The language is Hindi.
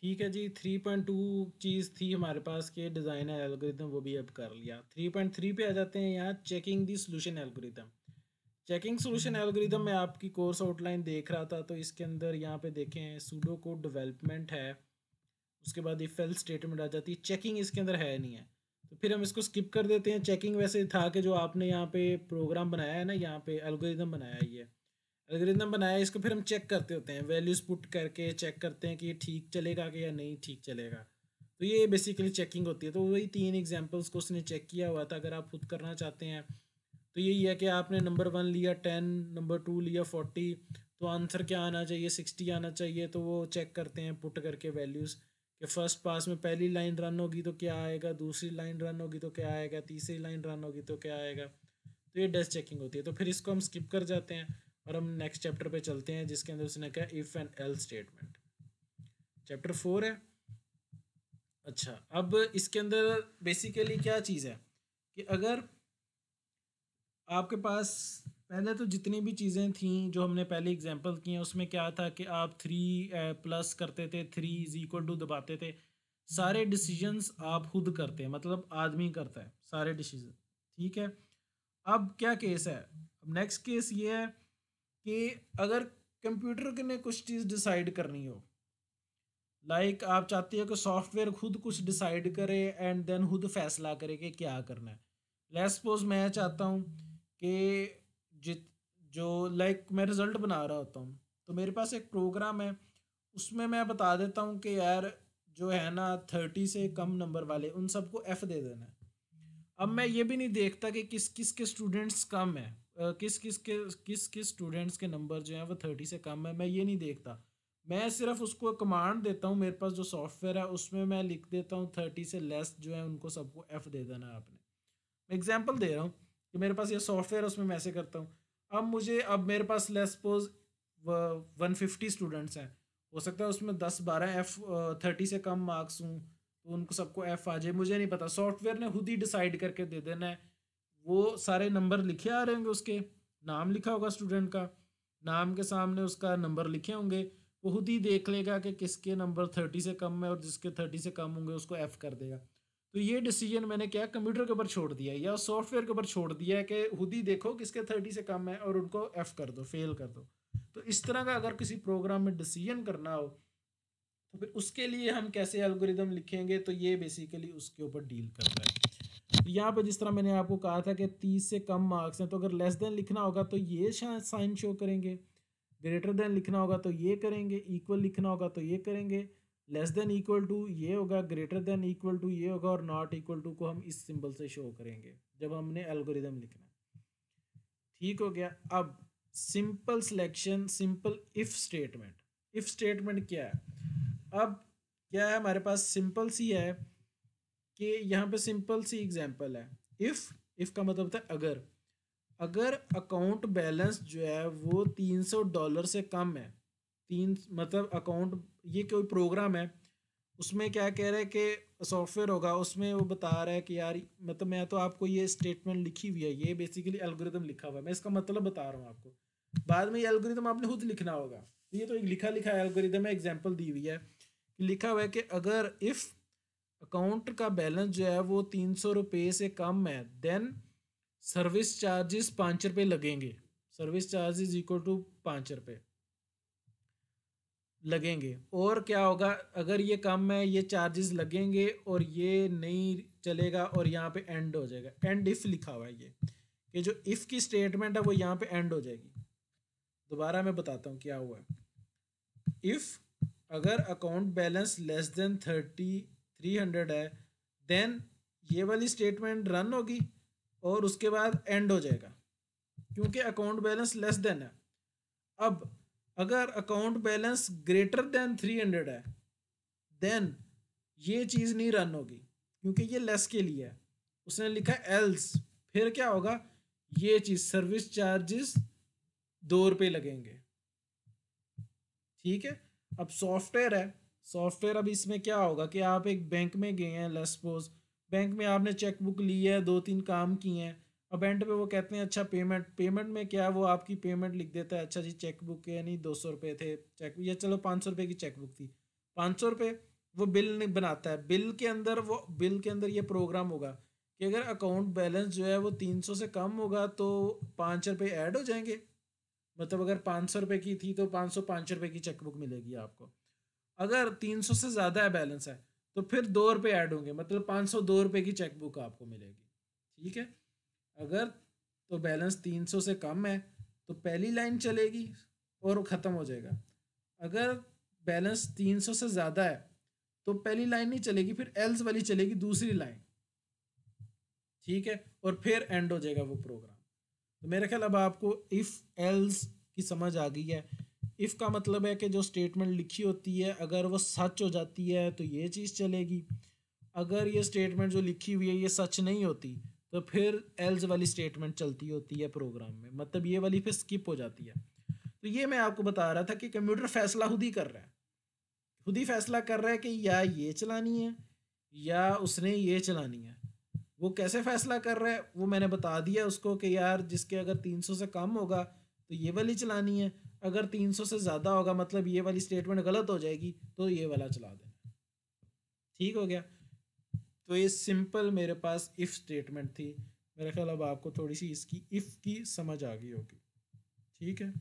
ठीक है जी, 3.2 चीज़ थी हमारे पास के डिज़ाइन एल्गोरिदम, वो भी अब कर लिया। 3.3 पे आ जाते हैं, यहाँ चेकिंग दी solution algorithm. Checking solution algorithm में आपकी कोर्स आउटलाइन देख रहा था, तो इसके अंदर यहाँ पे देखें सूडो कोड डेवलपमेंट है, उसके बाद इफ एल्स स्टेटमेंट आ जाती है, चेकिंग इसके अंदर है नहीं है। तो फिर हम इसको स्किप कर देते हैं। चेकिंग वैसे था कि जो आपने यहाँ पे प्रोग्राम बनाया है ना, यहाँ पे एल्गोरिदम बनाया है, ये एल्गोरिदम बनाया है, इसको फिर हम चेक करते होते हैं, वैल्यूज़ पुट करके चेक करते हैं कि ये ठीक चलेगा कि या नहीं ठीक चलेगा। तो ये बेसिकली चेकिंग होती है। तो वही 3 एग्जांपल्स को उसने चेक किया हुआ था। अगर आप खुद करना चाहते हैं तो यही है कि आपने नंबर 1 लिया 10, नंबर 2 लिया 40, तो आंसर क्या आना चाहिए, 60 आना चाहिए। तो वो चेक करते हैं पुट करके वैल्यूज़ कि फर्स्ट पास में पहली लाइन रन होगी तो क्या आएगा, दूसरी लाइन रन होगी तो क्या आएगा, तीसरी लाइन रन होगी तो क्या आएगा। तो ये डेस चेकिंग होती है। तो फिर इसको हम स्किप कर जाते हैं और हम नेक्स्ट चैप्टर पे चलते हैं, जिसके अंदर उसने कहा if and L statement. Chapter 4 है। अच्छा, अब इसके अंदर बेसिकली क्या चीज़ है कि अगर आपके पास पहले तो जितनी भी चीज़ें थी जो हमने पहले एग्जांपल की हैं, उसमें क्या था कि आप 3 प्लस करते थे, 3 इज इक्वल टू दबाते थे। सारे डिसीजंस आप खुद करते हैं, मतलब आदमी करता है सारे डिसीजन। ठीक है। अब क्या केस है, अब नेक्स्ट केस ये है कि अगर कंप्यूटर ने कुछ चीज़ डिसाइड करनी हो, आप चाहती हो कि सॉफ्टवेयर खुद कुछ डिसाइड करे एंड देन खुद फैसला करे कि क्या करना है। लेट्स सपोज मैं चाहता हूँ कि जित जो मैं रिजल्ट बना रहा होता हूँ, तो मेरे पास एक प्रोग्राम है, उसमें मैं बता देता हूँ कि यार जो है ना 30 से कम नंबर वाले उन सबको एफ दे देना है। अब मैं ये भी नहीं देखता कि किस किस के स्टूडेंट्स कम है, किस किस स्टूडेंट्स के नंबर जो हैं वो 30 से कम है, मैं ये नहीं देखता। मैं सिर्फ उसको कमांड देता हूँ, मेरे पास जो सॉफ्टवेयर है उसमें मैं लिख देता हूँ 30 से लेस जो है उनको सबको एफ दे देना है आपने। मैं एग्जांपल दे रहा हूँ कि मेरे पास ये सॉफ्टवेयर है, उसमें मैं ऐसे करता हूँ। अब मेरे पास लेट्स सपोज 150 स्टूडेंट्स हैं, हो सकता है उसमें 10-12 एफ 30 से कम मार्क्स हूँ, तो उनको सबको एफ आ जाए, मुझे नहीं पता, सॉफ्टवेयर ने खुद ही डिसाइड करके दे देना है। वो सारे नंबर लिखे आ रहे होंगे, उसके नाम लिखा होगा स्टूडेंट का, नाम के सामने उसका नंबर लिखे होंगे। वो खुद ही देख लेगा कि किसके नंबर 30 से कम है और जिसके 30 से कम होंगे उसको एफ कर देगा। तो ये डिसीजन मैंने क्या कंप्यूटर के ऊपर छोड़ दिया है या सॉफ्टवेयर के ऊपर छोड़ दिया है कि खुद ही देखो किसके 30 से कम है और उनको एफ कर दो, फेल कर दो। तो इस तरह का अगर किसी प्रोग्राम में डिसीजन करना हो, तो फिर उसके लिए हम कैसे एल्गोरिदम लिखेंगे, तो ये बेसिकली उसके ऊपर डील करता है। तो यहाँ पे जिस तरह मैंने आपको कहा था कि 30 से कम मार्क्स हैं, तो अगर लेस देन लिखना होगा तो ये साइन शो करेंगे, ग्रेटर देन लिखना होगा तो ये करेंगे, इक्वल लिखना होगा तो ये करेंगे, लेस देन इक्वल टू ये होगा, ग्रेटर देन इक्वल टू ये होगा, और नॉट इक्वल टू को हम इस सिंबल से शो करेंगे जब हमने एल्गोरिदम लिखना है। ठीक हो गया। अब simple selection, simple if statement. If statement क्या है? अब क्या है हमारे पास, सिंपल सी है कि यहाँ पे सिंपल सी एग्जांपल है। इफ का मतलब होता है अगर, अगर अकाउंट बैलेंस जो है वो $300 से कम है, तीन मतलब अकाउंट, ये कोई प्रोग्राम है, उसमें क्या कह रहा है कि सॉफ्टवेयर होगा, उसमें वो बता रहा है कि यार, मतलब मैं तो आपको ये स्टेटमेंट लिखी हुई है, ये बेसिकली एल्गोरिदम लिखा हुआ है, मैं इसका मतलब बता रहा हूँ आपको, बाद में ये एल्गोरिदम आपने खुद लिखना होगा। तो ये तो एक लिखा लिखा एल्गोरिदम है, एग्जाम्पल दी हुई है, लिखा हुआ है कि अगर इफ़ अकाउंट का बैलेंस जो है वो ₹300 से कम है, देन सर्विस चार्जेस ₹5 लगेंगे। सर्विस चार्जेस इक्वल टू ₹5 लगेंगे। और क्या होगा, अगर ये कम है ये चार्जेस लगेंगे और ये नहीं चलेगा और यहाँ पे एंड हो जाएगा। एंड इफ लिखा हुआ है ये, कि जो इफ की स्टेटमेंट है वो यहाँ पे एंड हो जाएगी। दोबारा मैं बताता हूँ क्या हुआ है। इफ अगर अकाउंट बैलेंस लेस देन 300 है, देन ये वाली स्टेटमेंट रन होगी और उसके बाद एंड हो जाएगा, क्योंकि अकाउंट बैलेंस लेस देन है। अब अगर अकाउंट बैलेंस ग्रेटर देन 300 है, देन ये चीज़ नहीं रन होगी, क्योंकि ये लेस के लिए है। उसने लिखा एल्स, फिर क्या होगा, ये चीज़ सर्विस चार्जेस ₹2 लगेंगे। ठीक है। अब सॉफ्टवेयर है, सॉफ्टवेयर, अब इसमें क्या होगा कि आप एक बैंक में गए हैं, लेट्स सपोज बैंक में आपने चेक बुक ली है, 2-3 काम किए हैं, अब एंड पे वो कहते हैं अच्छा पेमेंट, पेमेंट में क्या वो आपकी पेमेंट लिख देता है, अच्छा जी चेक बुक के नहीं ₹200 थे चेक, या चलो ₹500 की चेक बुक थी, ₹500, वो बिल नहीं बनाता है, बिल के अंदर ये प्रोग्राम होगा कि अगर अकाउंट बैलेंस जो है वो 300 से कम होगा तो 5 रुपये ऐड हो जाएंगे। मतलब अगर 500 रुपये की थी तो 505 रुपये की चेकबुक मिलेगी आपको। अगर 300 से ज़्यादा है बैलेंस है तो फिर 2 रुपये ऐड होंगे, मतलब 502 रुपये की चेकबुक आपको मिलेगी। ठीक है। अगर तो बैलेंस 300 से कम है तो पहली लाइन चलेगी और ख़त्म हो जाएगा। अगर बैलेंस 300 से ज़्यादा है तो पहली लाइन नहीं चलेगी, फिर एल्स वाली चलेगी, दूसरी लाइन। ठीक है। और फिर एंड हो जाएगा वो प्रोग्राम। तो मेरा ख्याल अब आपको इफ़ एल्स की समझ आ गई है। इफ़ का मतलब है कि जो स्टेटमेंट लिखी होती है अगर वो सच हो जाती है तो ये चीज़ चलेगी। अगर ये स्टेटमेंट जो लिखी हुई है ये सच नहीं होती तो फिर एल्स वाली स्टेटमेंट चलती होती है प्रोग्राम में, मतलब ये वाली फिर स्किप हो जाती है। तो ये मैं आपको बता रहा था कि कंप्यूटर फैसला खुद ही कर रहा है, खुद ही फैसला कर रहा है कि या ये चलानी है या उसने ये चलानी है। वो कैसे फैसला कर रहा है वो मैंने बता दिया उसको कि यार जिसके अगर 300 से कम होगा तो ये वाली चलानी है, अगर 300 से ज़्यादा होगा मतलब ये वाली स्टेटमेंट गलत हो जाएगी तो ये वाला चला देना। ठीक हो गया। तो ये सिंपल मेरे पास इफ़ स्टेटमेंट थी। मेरा ख्याल अब आपको थोड़ी सी इसकी इफ़ की समझ आ गई होगी। ठीक है।